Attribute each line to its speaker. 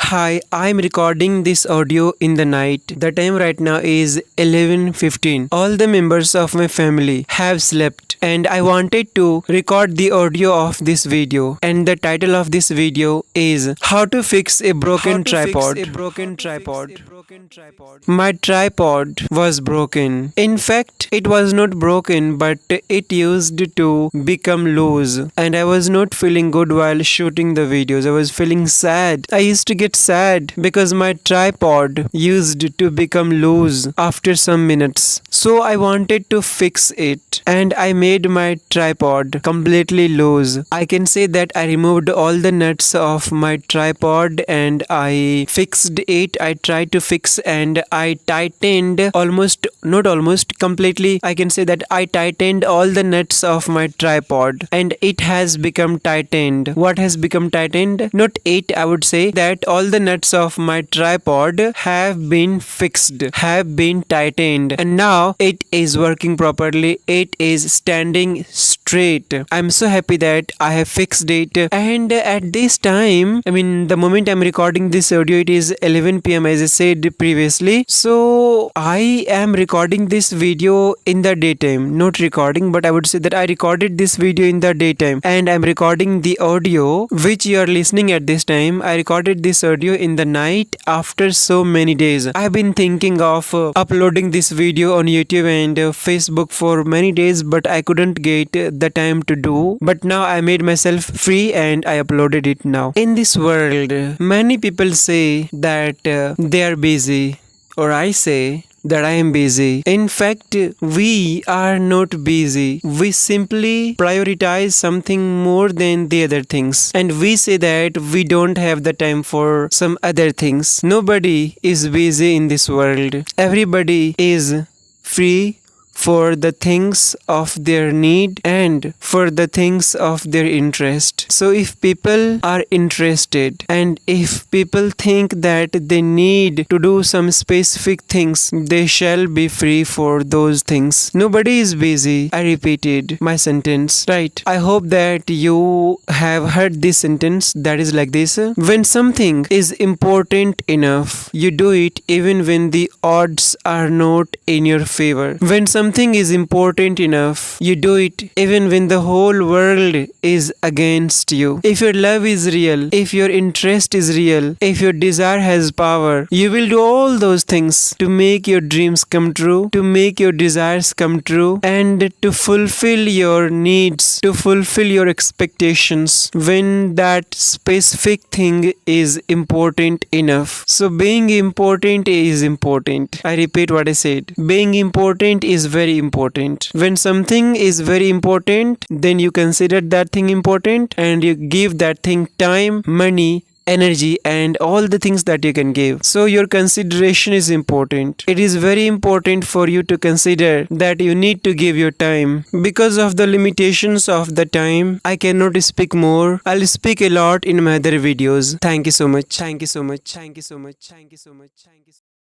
Speaker 1: Hi, I'm recording this audio in the night. The time right now is 11:15. All the members of my family have slept and I wanted to record the audio of this video, and the title of this video is How to Fix a Broken Tripod. My tripod was broken. In fact, it was not broken, but it used to become loose, and I was not feeling good while shooting the videos. I was feeling sad. I used to get sad because my tripod used to become loose after some minutes. So I wanted to fix it, and I made my tripod completely loose. I can say that I removed all the nuts of my tripod and I fixed it. I tried to fix and I tightened completely. I can say that I tightened all the nuts of my tripod and it has become tightened. What has become tightened? Not it, I would say that all the nuts of my tripod have been fixed, have been tightened, and now it is working properly. It is standing straight. I'm so happy that I have fixed it. And at this time, the moment I'm recording this audio, it is 11 p.m. as I said previously. So I am recording this video in the daytime. Not recording, but I would say that I recorded this video in the daytime and I'm recording the audio which you are listening at this time. I recorded this audio in the night after so many days. I've been thinking of uploading this video on YouTube and Facebook for many days, but I couldn't get the time to do. But now I made myself free and I uploaded it now. In this world, many people say that they are busy, or I say that I am busy. In fact, we are not busy. We simply prioritize something more than the other things. And we say that we don't have the time for some other things. Nobody is busy in this world. Everybody is free for the things of their need and for the things of their interest. So if people are interested and if people think that they need to do some specific things, they shall be free for those things. Nobody is busy. I repeated my sentence, right? I hope that you have heard this sentence that is like this. When something is important enough, you do it even when the odds are not in your favor. When something is important enough, you do it even when the whole world is against you. If your love is real, if your interest is real, if your desire has power, you will do all those things to make your dreams come true, to make your desires come true, and to fulfill your needs, to fulfill your expectations when that specific thing is important enough. So being important is important. I repeat what I said. Being important is very important. When something is very important, then you consider that thing important and you give that thing time, money, energy, and all the things that you can give. So your consideration is important. It is very important for you to consider that you need to give your time. Because of the limitations of the time, I cannot speak more. I'll speak a lot in my other videos. Thank you so much. Thank you so much. Thank you so much. Thank you so much. Thank you so much.